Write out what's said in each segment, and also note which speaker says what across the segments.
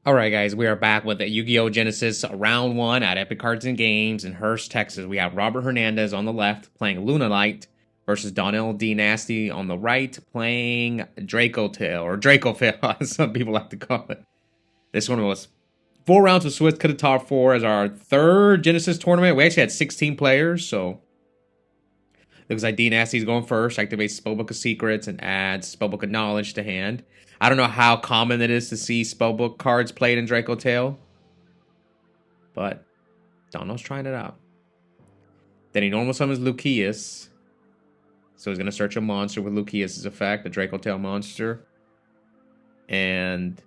Speaker 1: Alright guys, we are back with the Yu-Gi-Oh! Genesis round 1 at Epik Cards and Games in Hurst, Texas. We have Robert Hernandez on the left playing Lunalight versus Donnell Dnasty on the right playing Dracotail, or Dracotail, as some people like to call it. This one was 4 rounds of Swiss Katatar 4 as our third Genesis tournament. We actually had 16 players, so looks like Dnasty's going first, activates Spellbook of Secrets, and adds Spellbook of Knowledge to hand. I don't know how common it is to see Spellbook cards played in Dracotail, but Donald's trying it out. Then he normal summons Lucius, so he's going to search a monster with Lucius' effect, the Dracotail monster. And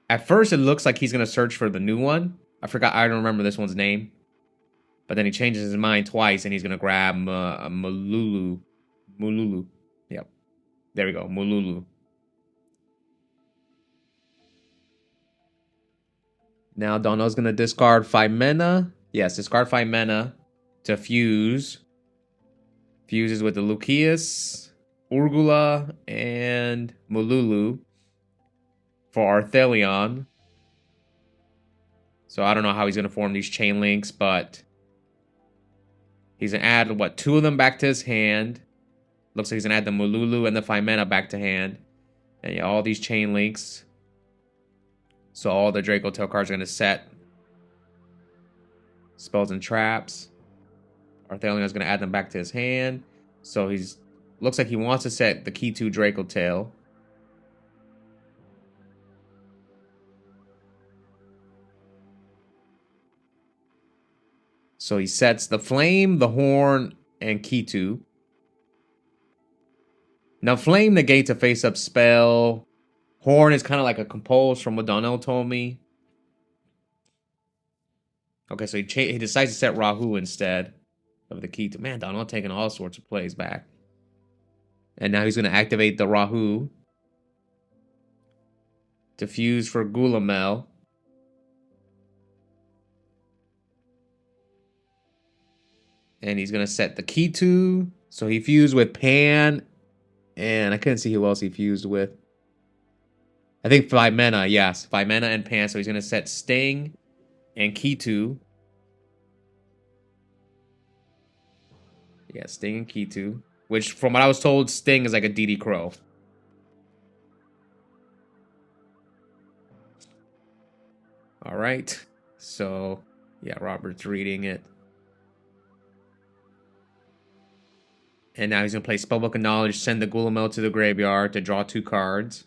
Speaker 1: at first it looks like he's going to search for the new one. I don't remember this one's name. But then he changes his mind twice, and he's going to grab Mululu. Mululu. Yep. There we go. Mululu. Now Donald's going to discard 5 mana. Yes, discard 5 mana to fuse. Fuses with the Lucius, Urgula, and Mululu for Arthelion. So I don't know how he's going to form these chain links, but he's going to add, what, 2 of them back to his hand. Looks like he's going to add the Mululu and the 5 mana back to hand. And yeah, all these chain links. So all the Dracotail cards are going to set spells and traps. Arthelion is going to add them back to his hand. So he's looks like he wants to set the key to Dracotail. So he sets the Flame, the Horn, and Kitu. Now, Flame negates a face-up spell. Horn is kind of like a compose from what Donnell told me. Okay, so he decides to set Rahu instead of the Kitu. Man, Donnell taking all sorts of plays back. And now he's going to activate the Rahu to fuse for Gulamel. And he's going to set the Kitu. So he fused with Pan. And I couldn't see who else he fused with. I think 5 mana, yes. 5 mana and Pan. So he's going to set Sting and Kitu. Yeah, Sting and Kitu. Which, from what I was told, Sting is like a DD Crow. Alright. So, yeah, Robert's reading it. And now he's going to play Spellbook of Knowledge, send the Gulamel to the graveyard to draw 2 cards.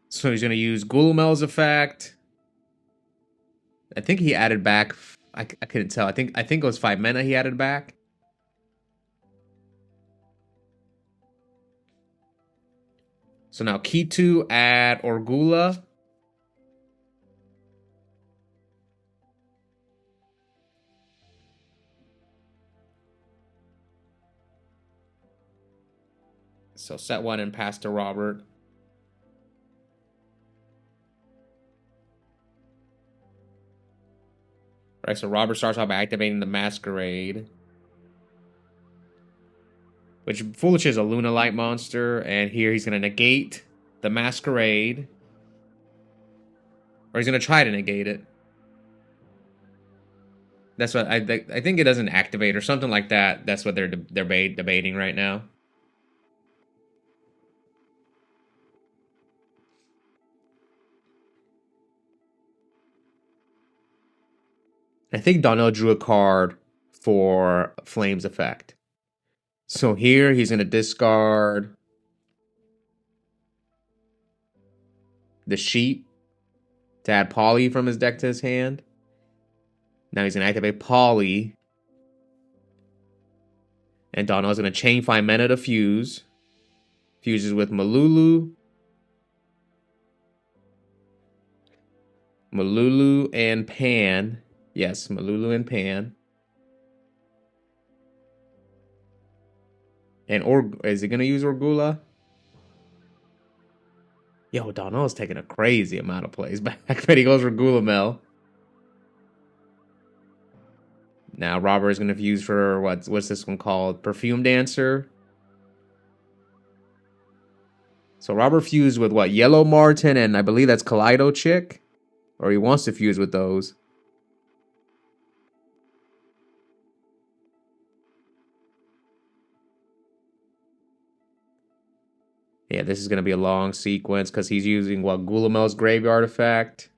Speaker 1: So he's going to use Gulamel's effect. I think he added back... I couldn't tell. I think it was 5 mana he added back. So now Kitu add Orgula. So set 1 and pass to Robert. Alright, so Robert starts off by activating the Masquerade. Which Foolish is a Lunalight monster. And here he's going to negate the Masquerade. Or he's going to try to negate it. That's what I think it doesn't activate or something like that. That's what they're debating right now. I think Donnell drew a card for Flame's effect. So here he's going to discard the Sheep to add Polly from his deck to his hand. Now he's going to activate Polly. And Donnell's going to chain 5 mana to fuse. Fuses with Mululu. Mululu and Pan. Yes, Mululu and Pan. And is he going to use Orgula? Yo, Donnell's taking a crazy amount of plays back. But he goes for Gulamel. Now Robert is going to fuse for what's this one called? Perfume Dancer. So Robert fused with what? Yellow Martin and I believe that's Kaleido Chick. Or he wants to fuse with those. Yeah, this is going to be a long sequence because he's using what? Gulamel's Graveyard Effect.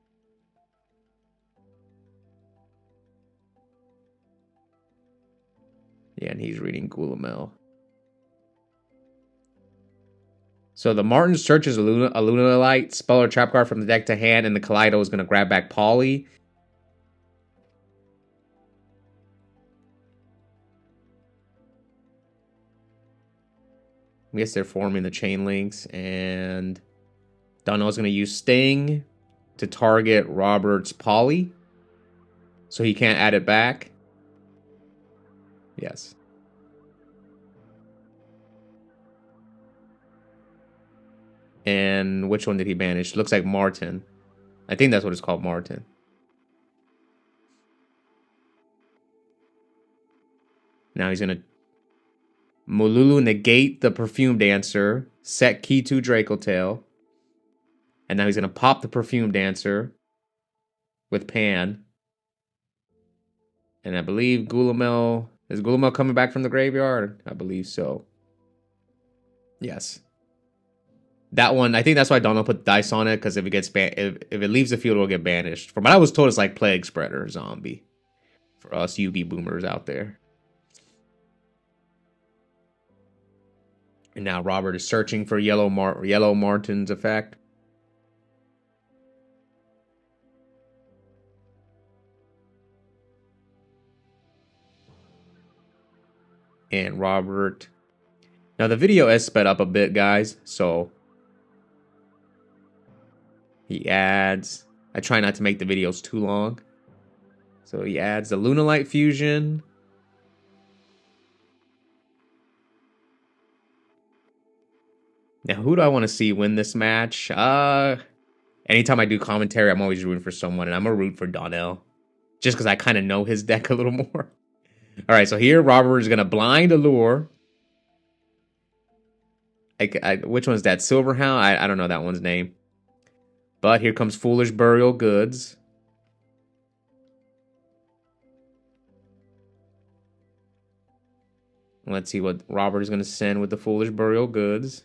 Speaker 1: Yeah, and he's reading Gulamel. So the Martin searches a Lunalight, spell or trap card from the deck to hand, and the Kaleido is going to grab back Polly. I guess they're forming the chain links, and Donnell's going to use Sting to target Robert's Polly, so he can't add it back. Yes. And which one did he banish? Looks like Martin. I think that's what it's called, Martin. Now he's going to Mululu negate the Perfume Dancer, set key to Dracotail. And now he's going to pop the Perfume Dancer with Pan. And I believe Gulamel... Is Gulamel coming back from the graveyard? I believe so. Yes. That one, I think that's why Donnell put dice on it, because if it gets if it leaves the field, it'll get banished. From what I was told, it's like Plague Spreader Zombie. For us Yugi boomers out there. And now Robert is searching for Yellow Martin's effect. And Robert... Now the video is sped up a bit, guys, so... He adds... I try not to make the videos too long. So he adds the Lunalight Fusion. Now, who do I want to see win this match? Anytime I do commentary, I'm always rooting for someone, and I'm going to root for Donnell. Just because I kind of know his deck a little more. All right, so here, Robert is going to blind Allure. Which one's that? Silverhound? I don't know that one's name. But here comes Foolish Burial Goods. Let's see what Robert is going to send with the Foolish Burial Goods.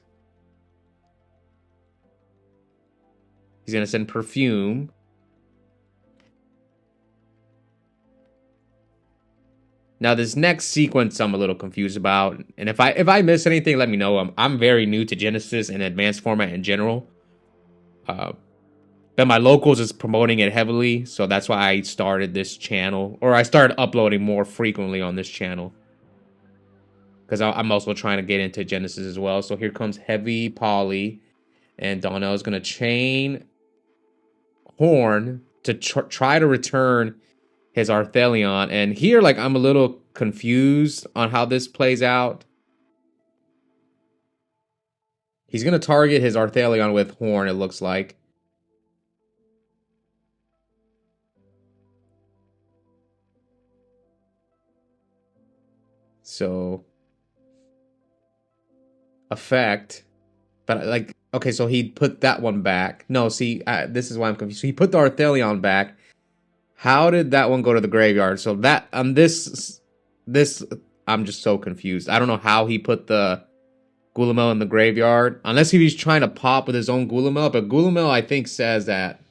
Speaker 1: He's going to send Perfume. Now, this next sequence I'm a little confused about. And if I miss anything, let me know. I'm very new to Genesis and advanced format in general. But my locals is promoting it heavily. So that's why I started this channel. Or I started uploading more frequently on this channel. Because I'm also trying to get into Genesis as well. So here comes Heavy Polly. And Donnell is going to chain Horn to try to return his Arthelion. And here, like, I'm a little confused on how this plays out. He's going to target his Arthelion with Horn, it looks like. So, effect. But, like, okay, so he put that one back. No, see, this is why I'm confused. So he put the Arthelion back. How did that one go to the graveyard? So that this I'm just so confused. I don't know how he put the Gulamel in the graveyard, unless he was trying to pop with his own Gulamel. But Gulamel, I think, says that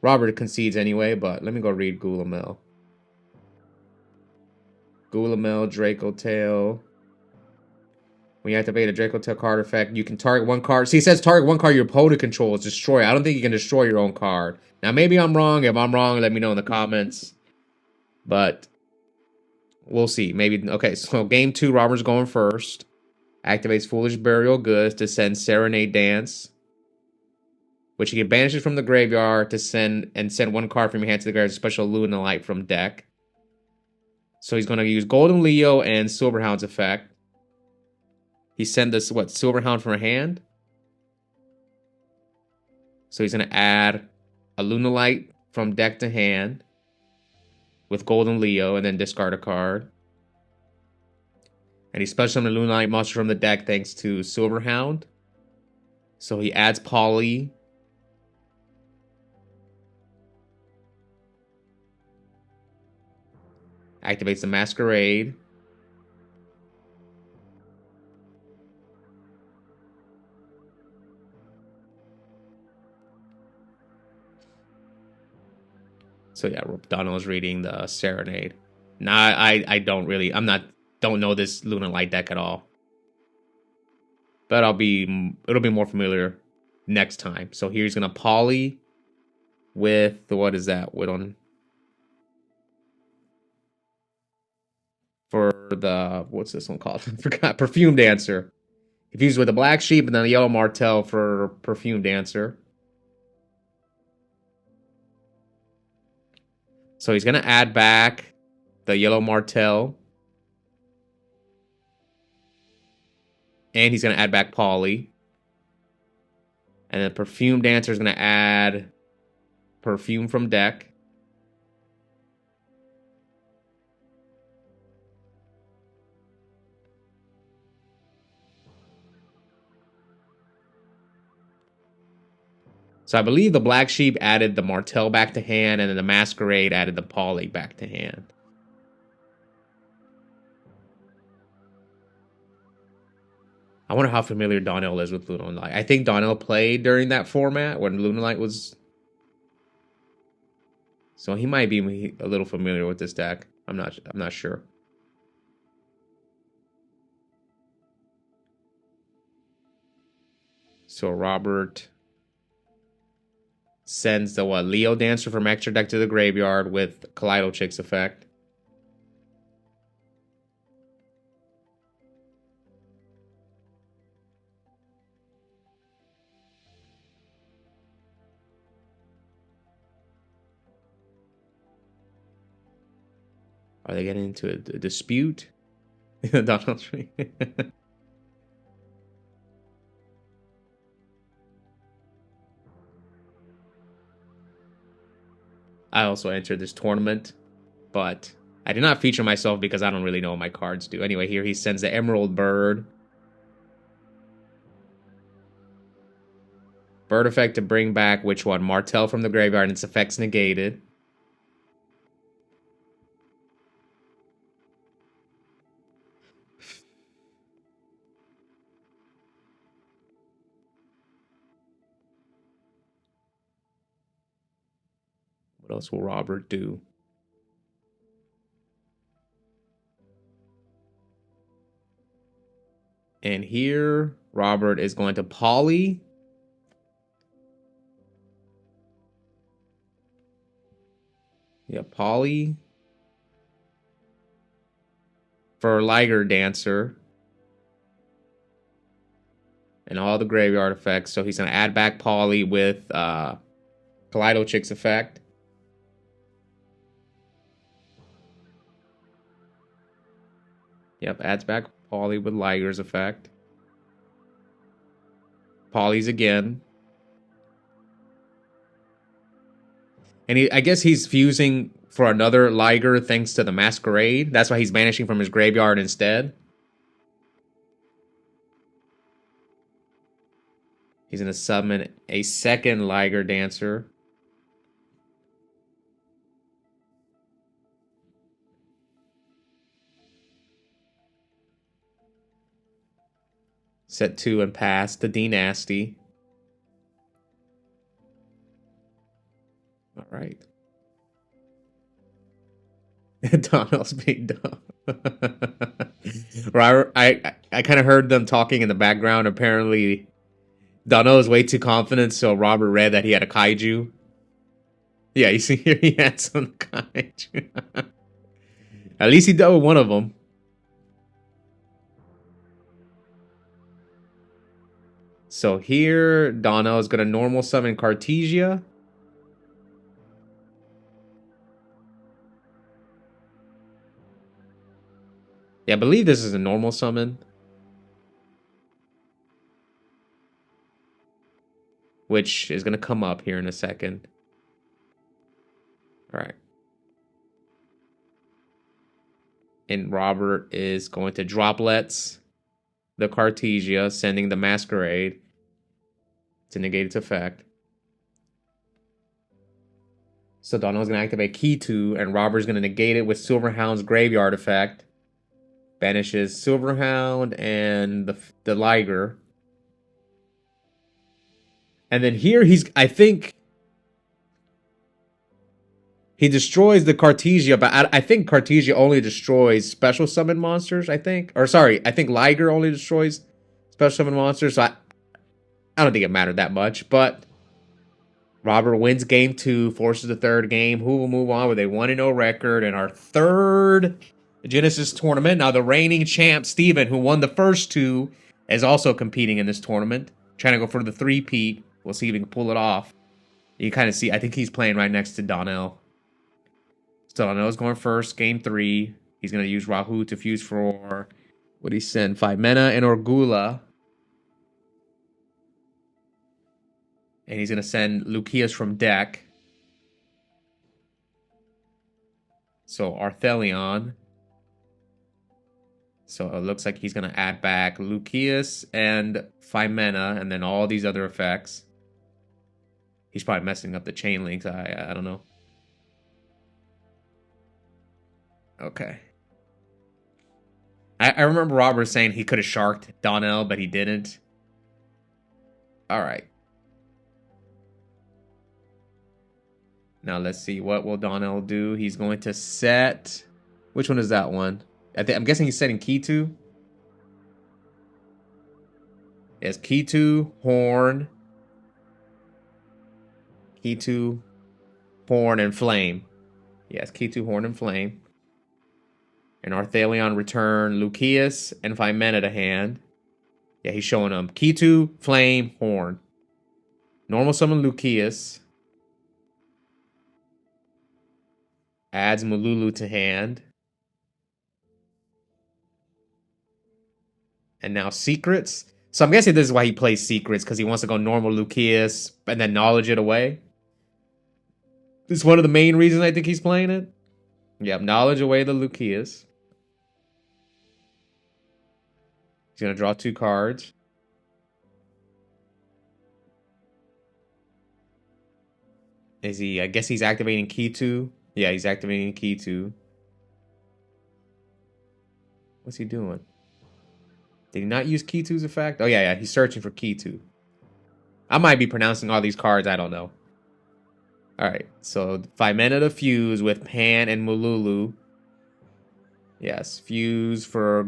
Speaker 1: Robert concedes anyway. But let me go read Gulamel. Gulamel, Dracotail. When you activate a Dracotail card effect, you can target one card. See, it says target one card your opponent controls, destroy. I don't think you can destroy your own card. Now, maybe I'm wrong. If I'm wrong, let me know in the comments. But we'll see. Maybe. Okay, so game 2, Robert's going first. Activates Foolish Burial Goods to send Serenade Dance, which he can banish it from the graveyard to send one card from your hand to the graveyard, special Lunalight from deck. So he's going to use Golden Leo and Silverhound's effect. He sent this, what, Silverhound from her hand? So he's going to add a Lunalight from deck to hand with Golden Leo and then discard a card. And he special summoned a Lunalight monster from the deck thanks to Silverhound. So he adds Polly. Activates the Masquerade. So yeah, Donald's reading the Serenade. Nah, I don't really, don't know this Lunalight deck at all. But it'll be more familiar next time. So here he's gonna Poly with what is that? For the, what's this one called? I forgot. Perfume Dancer. He fused with the Black Sheep and then the Yellow Martell for Perfume Dancer. So he's going to add back the Yellow Martell. And he's going to add back Polly. And then Perfume Dancer is going to add Perfume from deck. So I believe the Black Sheep added the Martell back to hand, and then the Masquerade added the Polly back to hand. I wonder how familiar Donnell is with Lunalight. I think Donnell played during that format when Lunalight was... So he might be a little familiar with this deck. I'm not sure. So Robert sends the Leo Dancer from extra deck to the graveyard with Kaleido Chick's effect. Are they getting into a dispute? Donald Tree. I also entered this tournament, but I did not feature myself because I don't really know what my cards do. Anyway, here he sends the Emerald Bird. Bird effect to bring back which one? Martell from the graveyard and its effects negated. What else will Robert do? And here, Robert is going to Poly. Yeah, Poly. For Liger Dancer. And all the graveyard effects. So he's going to add back Poly with Kaleido Chick's effect. Yep, adds back Poly with Liger's effect. Poly's again. And I guess he's fusing for another Liger thanks to the Masquerade. That's why he's banishing from his graveyard instead. He's going to summon a second Liger Dancer. Set 2 and pass the Dnasty. All right. Donald's being dumb. I kind of heard them talking in the background. Apparently, Donald is way too confident, so Robert read that he had a kaiju. Yeah, you see here he had some kaiju. At least he dealt with one of them. So here, Donnell is going to normal summon Cartesia. Yeah, I believe this is a normal summon. Which is going to come up here in a second. All right. And Robert is going to droplets the Cartesia, sending the Masquerade to negate its effect. So Donnell's going to activate Key 2, and Robert's going to negate it with Silverhound's Graveyard effect. Banishes Silverhound and the Liger. And then here I think he destroys the Cartesia, but I think Cartesia only destroys special summon monsters, I think. Or sorry, I think Liger only destroys special summon monsters, so I don't think it mattered that much, but Robert wins game 2, forces the third game. Who will move on with a 1-0 record in our third Genesis tournament? Now, the reigning champ, Steven, who won the first 2, is also competing in this tournament, trying to go for the 3-peat. We'll see if he can pull it off. You kind of see, I think he's playing right next to Donnell. So Donnell's going first, game 3. He's going to use Rahu to fuse for, what did he send? 5 mana and Orgula. And he's going to send Lucius from deck. So Arthelion. So it looks like he's going to add back Lucius and 5 mana, and then all these other effects. He's probably messing up the chain links. I don't know. Okay. I remember Robert saying he could have sharked Donnell, but he didn't. All right. Now let's see, what will Donnell do? He's going to set... Which one is that one? I'm guessing he's setting Key 2. Yes, Key 2, Horn. Key 2, Horn, and Flame. Yes, Key 2, Horn, and Flame. And Arthelion return Lucius and 5 mana to hand. Yeah, he's showing them Key 2, Flame, Horn. Normal summon Lucius. Adds Mululu to hand. And now Secrets. So I'm guessing this is why he plays Secrets, because he wants to go normal Lucius and then knowledge it away. This is one of the main reasons I think he's playing it. Yep, knowledge away the Lucius. He's going to draw 2 cards. Is he, I guess he's activating Key 2. Yeah, he's activating Key 2. What's he doing? Did he not use Key 2's effect? Oh, yeah, he's searching for Key 2. I might be pronouncing all these cards. I don't know. All right, so 5 mana to fuse with Pan and Mululu. Yes, fuse for...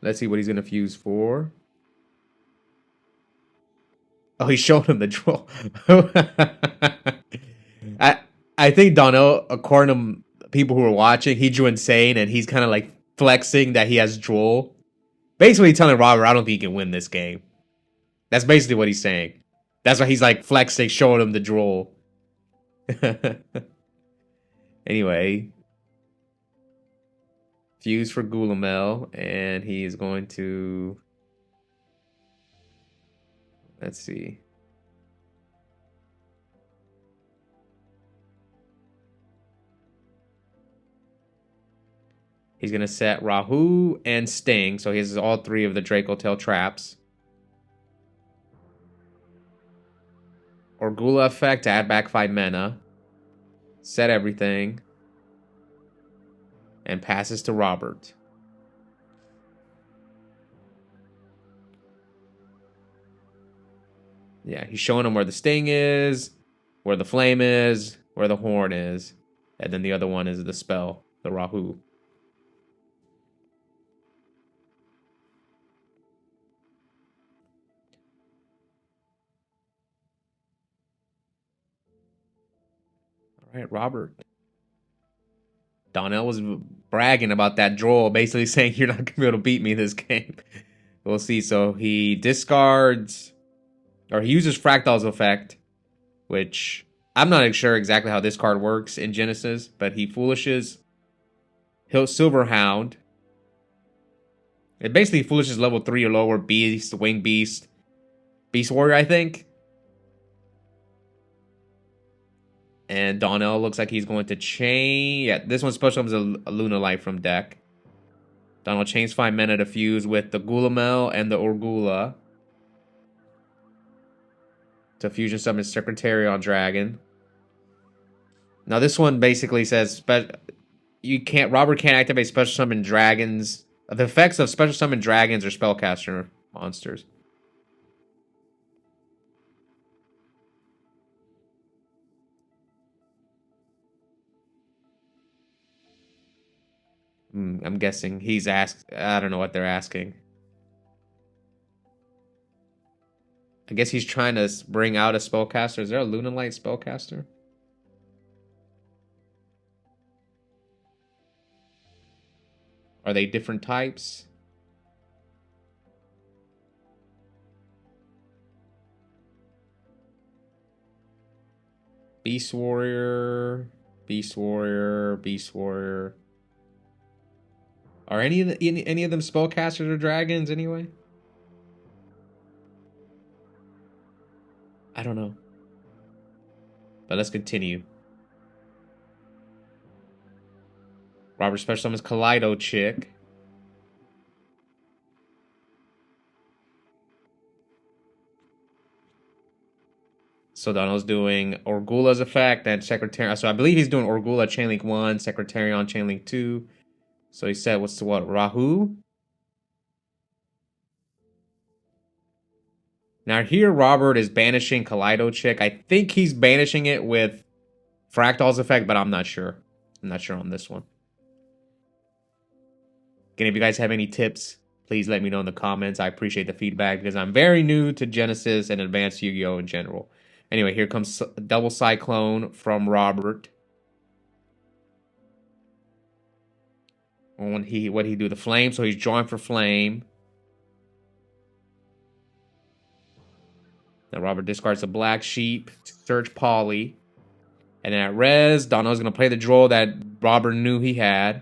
Speaker 1: Let's see what he's going to fuse for. Oh, he showed him the draw. I think Donnell, according to people who are watching, he drew insane, and he's kind of like flexing that he has droll. Basically telling Robert, I don't think he can win this game. That's basically what he's saying. That's why he's like flexing, showing him the droll. Anyway. Fuse for Gulamel, and he's going to... Let's see. He's going to set Rahu and Sting. So he has all 3 of the Dracotail traps. Orgula effect to add back 5 mana. Set everything. And passes to Robert. Yeah, he's showing him where the Sting is, where the Flame is, where the Horn is. And then the other one is the spell, the Rahu. All right, Robert. Donnell was bragging about that draw, basically saying you're not going to be able to beat me this game. We'll see. So he discards, or he uses Fractal's effect, which I'm not sure exactly how this card works in Genesis, but he foolishes Silverhound. It basically foolishes level 3 or lower Beast, Wing Beast, Beast Warrior, I think. And Donnell looks like he's going to chain. Yeah, this one special comes a Lunalight from deck. Donnell chains 5 mana to fuse with the Gulamel and the Orgula. To fusion summon Secretariat Dragon. Now this one basically says Robert can't activate special summon dragons. The effects of special summon dragons or spellcaster monsters. I'm guessing he's asked. I don't know what they're asking. I guess he's trying to bring out a spellcaster. Is there a Lunalight spellcaster? Are they different types? Beast Warrior, Beast Warrior, Beast Warrior. Are any of them spellcasters or dragons anyway? I don't know. But let's continue. Robert special summons Kaleido Chick. So Donald's doing Orgula's effect and Secretariat. So I believe he's doing Orgula Chainlink 1, Secretariat Chainlink 2. So he said, what's the what? Rahu? Now here Robert is banishing Kaleido Chick. I think he's banishing it with Fractal's effect, but I'm not sure. I'm not sure on this one. Again, if you guys have any tips, please let me know in the comments. I appreciate the feedback because I'm very new to Genesis and Advanced Yu-Gi-Oh! In general. Anyway, here comes Double Cyclone from Robert. What he do? The Flame, so he's drawing for Flame. Now Robert discards the Black Sheep to search Polly. And then at res, Donald's going to play the draw that Robert knew he had.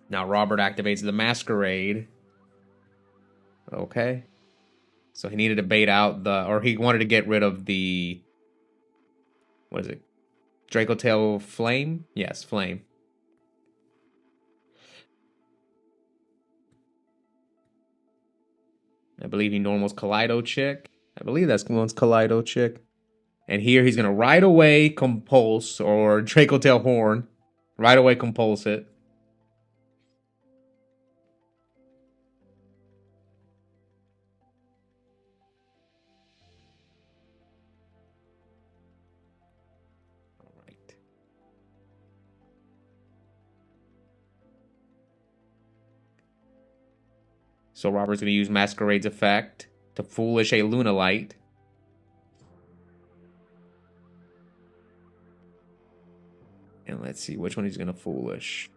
Speaker 1: Now Robert activates the Masquerade. Okay. So he needed to bait out or he wanted to get rid of the, what is it? Dracotail Flame? Yes, Flame. I believe he normals Kaleido Chick. I believe that's one's Kaleido Chick. And here he's going to right away compulse, or Dracotail Horn. Right away compulse it. So Robert's going to use Masquerade's effect to foolish a Lunalight. And let's see which one he's going to foolish.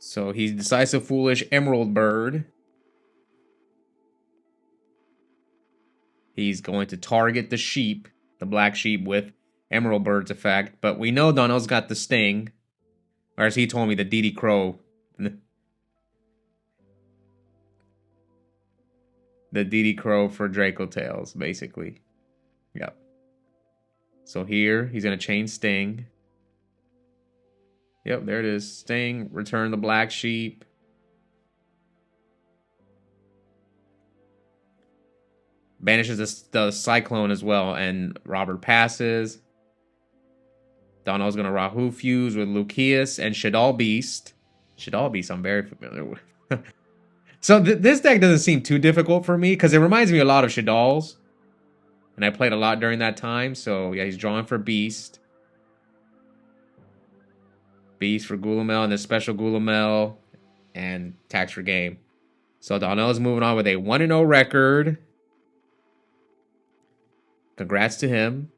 Speaker 1: So he decides to foolish Emerald Bird. He's going to target the sheep, the black sheep, with Emerald Bird's effect. But we know Donnell's got the Sting. Or as he told me, the DD Crow. The DD Crow for Dracotails, basically. Yep. So here, he's going to chain Sting. Yep, there it is. Sting, return the black sheep. Banishes the Cyclone as well, and Robert passes. Donnell's going to Rahu fuse with Lucius and Shadal Beast. Shadal Beast I'm very familiar with. So this deck doesn't seem too difficult for me, because it reminds me a lot of Shadal's. And I played a lot during that time, so yeah, he's drawing for Beast. Beast for Gulamel, and the special Gulamel, and tax for game. So Donnell's moving on with a 1-0 record. Congrats to him.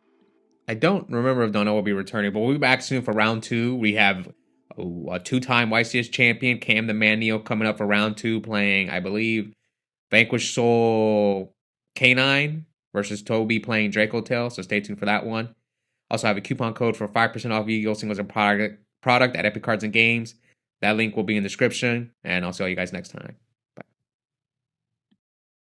Speaker 1: I don't remember if Donnell will be returning, but we'll be back soon for round 2. We have a 2-time YCS champion, Cam the Man Neo, coming up for round 2, playing, I believe, Vanquish Soul K9 versus Toby playing Dracotail. So stay tuned for that one. Also have a coupon code for 5% off Yu-Gi-Oh! Singles and product at Epik Cards and Games. That link will be in the description, and I'll see all you guys next time.